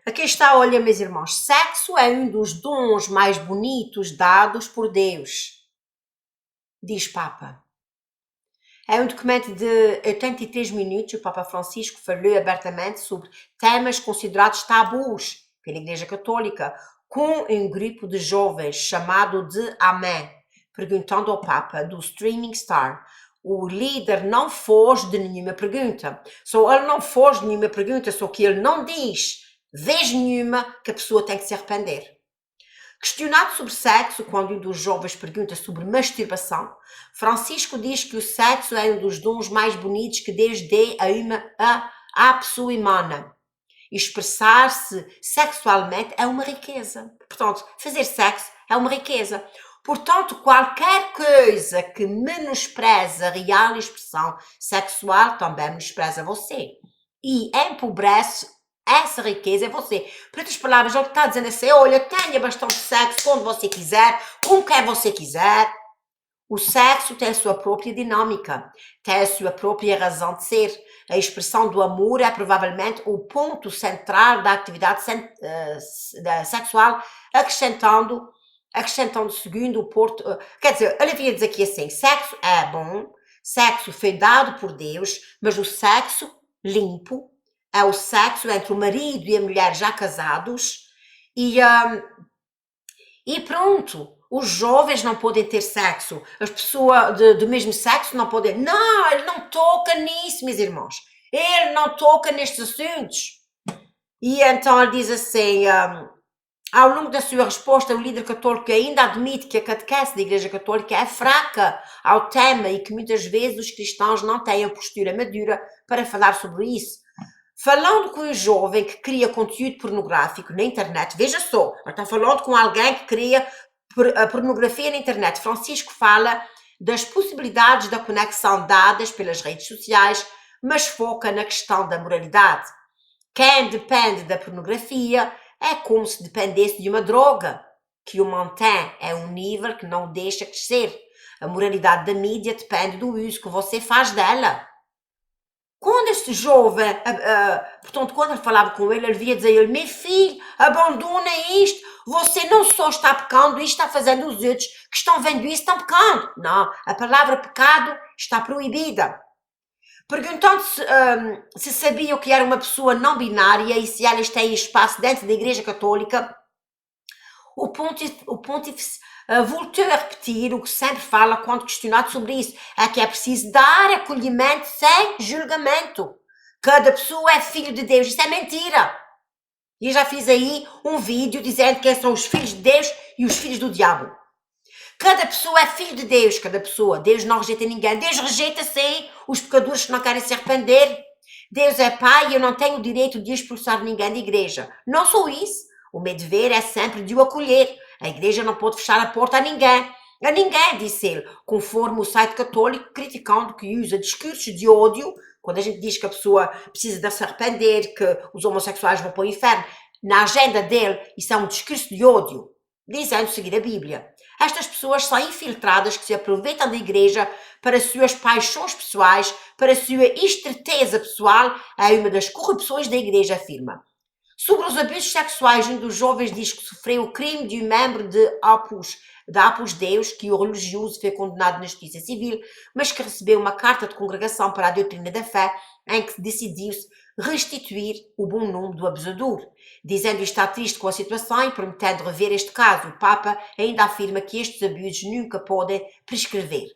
Aqui está, olha, meus irmãos, sexo é um dos dons mais bonitos dados por Deus, diz Papa. É um documento de 83 minutos. O Papa Francisco falou abertamente sobre temas considerados tabus pela Igreja Católica, com um grupo de jovens chamado de Amém, perguntando ao Papa do Streaming Star. O líder não foge de nenhuma pergunta. Só ele não foge de nenhuma pergunta, só que ele não diz vez nenhuma que a pessoa tem que se arrepender. Questionado sobre sexo, quando um dos jovens pergunta sobre masturbação, Francisco diz que o sexo é um dos dons mais bonitos que Deus dê à pessoa humana. Expressar-se sexualmente é uma riqueza. Portanto, fazer sexo é uma riqueza. Portanto, qualquer coisa que menospreza a real expressão sexual também menospreza você. E empobrece essa riqueza é você. Por outras palavras, ele está dizendo assim, olha, tenha bastante sexo quando você quiser, com quem você quiser. O sexo tem a sua própria dinâmica, tem a sua própria razão de ser. A expressão do amor é provavelmente o ponto central da atividade sexual, acrescentando segundo o porto... quer dizer, ele havia dizer aqui assim, sexo é bom, sexo foi dado por Deus, mas o sexo limpo é o sexo entre o marido e a mulher já casados e pronto. Os jovens não podem ter sexo, as pessoas do mesmo sexo não podem. Não, ele não toca nisso, meus irmãos. Ele não toca nestes assuntos. E então ele diz assim, ao longo da sua resposta, o líder católico ainda admite que a catequese da Igreja Católica é fraca ao tema e que muitas vezes os cristãos não têm a postura madura para falar sobre isso. Falando com um jovem que cria conteúdo pornográfico na internet, veja só, está falando com alguém que cria pornografia na internet. Francisco fala das possibilidades da conexão dadas pelas redes sociais, mas foca na questão da moralidade. Quem depende da pornografia é como se dependesse de uma droga que o mantém a um nível que não deixa crescer. A moralidade da mídia depende do uso que você faz dela. Quando este jovem, portanto, quando ele falava com ele via dizer a ele, meu filho, abandona isto, você não só está pecando, isto está fazendo os outros que estão vendo isso, estão pecando. Não, a palavra pecado está proibida. Perguntando se sabiam que era uma pessoa não binária e se elas têm espaço dentro da Igreja Católica, o pontífice voltou a repetir o que sempre fala quando questionado sobre isso, é que é preciso dar acolhimento sem julgamento. Cada pessoa é filho de Deus, isso é mentira. E eu já fiz aí um vídeo dizendo quem são os filhos de Deus e os filhos do diabo. Cada pessoa é filho de Deus, cada pessoa. Deus não rejeita ninguém. Deus rejeita, sim, os pecadores que não querem se arrepender. Deus é pai e eu não tenho o direito de expulsar ninguém da igreja. Não só isso. O meu dever é sempre de o acolher. A igreja não pode fechar a porta a ninguém. A ninguém, disse ele, conforme o site católico, criticando que usa discursos de ódio, quando a gente diz que a pessoa precisa de se arrepender, que os homossexuais vão para o inferno. Na agenda dele, isso é um discurso de ódio, dizendo seguir a Bíblia. Estas pessoas são infiltradas que se aproveitam da igreja para as suas paixões pessoais, para a sua estreiteza pessoal, é uma das corrupções da igreja, afirma. Sobre os abusos sexuais, um dos jovens diz que sofreu o crime de um membro da Opus Deus, que o religioso foi condenado na justiça civil, mas que recebeu uma carta de congregação para a doutrina da fé, em que decidiu-se restituir o bom nome do abusador. Dizendo estar triste com a situação e prometendo rever este caso, o Papa ainda afirma que estes abusos nunca podem prescrever.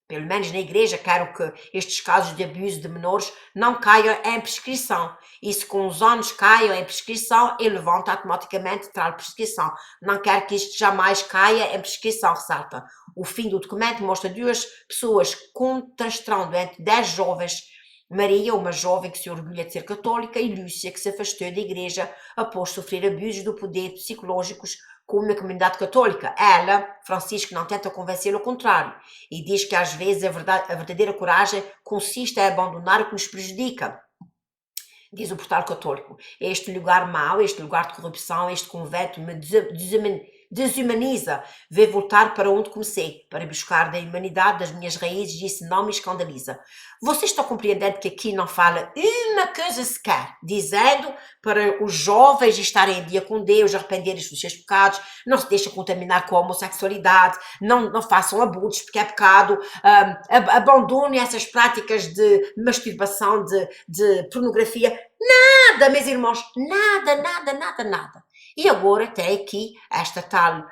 Pelo menos na igreja, quero que estes casos de abuso de menores não caiam em prescrição. E se com os anos caiam em prescrição, ele levanta automaticamente tal prescrição. Não quero que isto jamais caia em prescrição, ressalta. O fim do documento mostra duas pessoas contrastando entre 10 jovens. Maria, uma jovem que se orgulha de ser católica, e Lúcia, que se afastou da igreja após sofrer abusos do poder psicológicos com uma comunidade católica. Ela, Francisco, não tenta convencê-lo ao contrário e diz que às vezes a verdadeira coragem consiste em abandonar o que nos prejudica. Diz o portal católico, este lugar mau, este lugar de corrupção, este convento me desumaniza. Vê voltar para onde comecei, para buscar da humanidade das minhas raízes, e isso não me escandaliza. Vocês estão compreendendo que aqui não fala uma coisa sequer, dizendo para os jovens estarem em dia com Deus, arrependerem-se dos seus pecados, não se deixem contaminar com a homossexualidade, não façam abusos porque é pecado, abandonem essas práticas de masturbação, de pornografia. Nada, meus irmãos, nada. E agora tem aqui esta tal,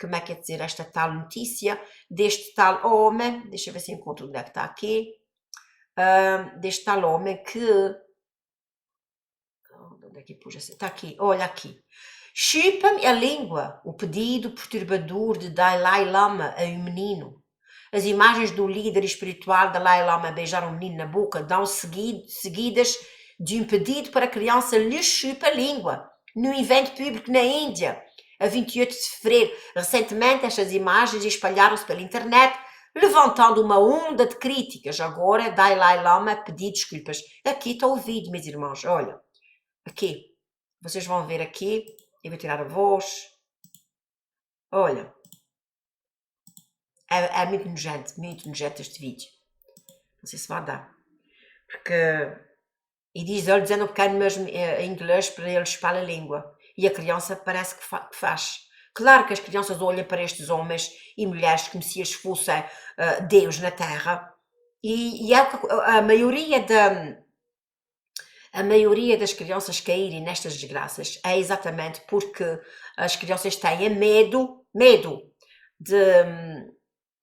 como é que é dizer, esta tal notícia deste tal homem, deixa eu ver se encontro onde é que está aqui, deste tal homem que, onde é que pus assim? Está aqui, olha aqui. Chupa-me a língua, o pedido perturbador de Dalai Lama a um menino. As imagens do líder espiritual Dalai Lama a beijar um menino na boca dão seguidas de um pedido para a criança lhe chupa a língua, num evento público na Índia, a 28 de fevereiro. Recentemente, estas imagens espalharam-se pela internet, levantando uma onda de críticas. Agora, Dalai Lama pediu desculpas. Aqui está o vídeo, meus irmãos, olha. Aqui, vocês vão ver aqui, eu vou tirar a voz. Olha. É muito nojento este vídeo. Não sei se vai dar. Porque... E diz ele dizendo pequeno mesmo em inglês para ele chupar a língua. E a criança parece que faz. Claro que as crianças olham para estes homens e mulheres como se eles fossem Deus na Terra. E é a maioria das crianças caírem nestas desgraças é exatamente porque as crianças têm medo de...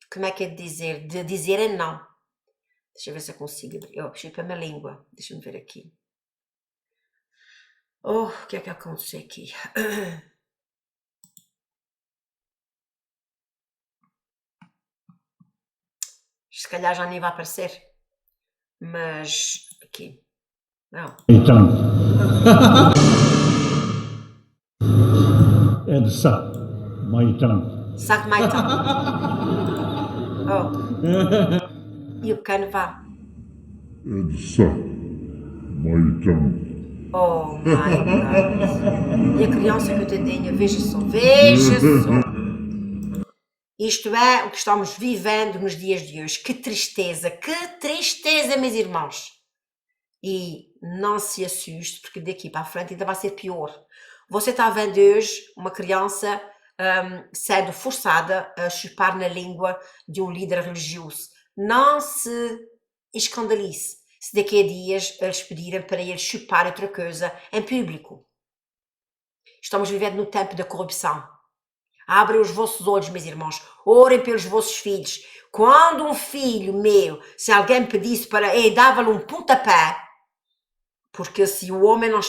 Como é que é de dizer? De dizerem não. Deixa eu ver se eu consigo abrir. Oh, chupa-me a língua. Deixa-me ver aqui. Oh, o que é que aconteceu aqui? Se calhar já nem vai aparecer. Mas, aqui. Não. Então. É de saco. Maitão. Saco maitão. Oh. E o pequeno vá. É de saco. Maitão. Oh my God. E a criança coitadinha, veja só. Veja só. Isto é o que estamos vivendo nos dias de hoje. Que tristeza, meus irmãos. E não se assuste, porque daqui para a frente ainda vai ser pior. Você está vendo hoje uma criança sendo forçada a chupar na língua de um líder religioso. Não se escandalize se daqui a dias eles pedirem para ele chupar outra coisa em público. Estamos vivendo no tempo da corrupção. Abrem os vossos olhos, meus irmãos. Orem pelos vossos filhos. Quando um filho meu, se alguém pedisse para ele, dava-lhe um pontapé, porque se o homem não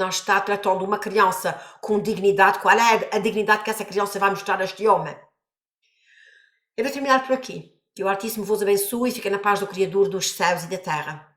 está tratando uma criança com dignidade, qual é a dignidade que essa criança vai mostrar a este homem? Eu vou terminar por aqui. Que o Altíssimo vos abençoe e fique na paz do Criador dos céus e da terra.